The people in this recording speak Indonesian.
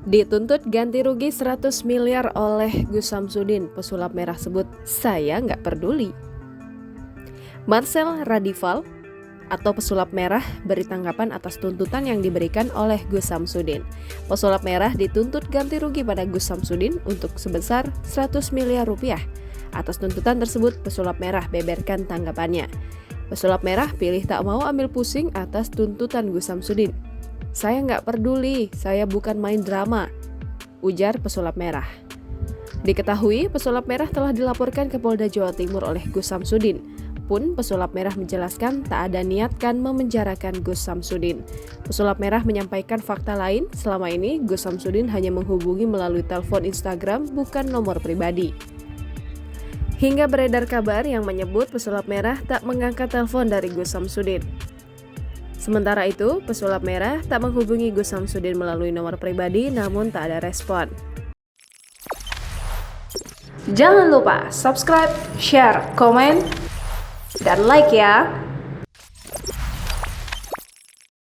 Dituntut ganti rugi 100 miliar oleh Gus Samsudin, pesulap merah sebut, "Saya nggak peduli." Marcel Radival atau pesulap merah beri tanggapan atas tuntutan yang diberikan oleh Gus Samsudin. Pesulap merah dituntut ganti rugi pada Gus Samsudin untuk sebesar 100 miliar rupiah. Atas tuntutan tersebut, pesulap merah beberkan tanggapannya. Pesulap merah pilih tak mau ambil pusing atas tuntutan Gus Samsudin. "Saya nggak peduli, saya bukan main drama," ujar pesulap merah. Diketahui pesulap merah telah dilaporkan ke Polda Jawa Timur oleh Gus Samsudin. Pun pesulap merah menjelaskan tak ada niatkan memenjarakan Gus Samsudin. Pesulap merah menyampaikan fakta lain, selama ini Gus Samsudin hanya menghubungi melalui telepon Instagram bukan nomor pribadi. Hingga beredar kabar yang menyebut pesulap merah tak mengangkat telepon dari Gus Samsudin. Sementara itu, pesulap merah tak menghubungi Gus Samsudin melalui nomor pribadi namun tak ada respon. Jangan lupa subscribe, share, komen, dan like ya!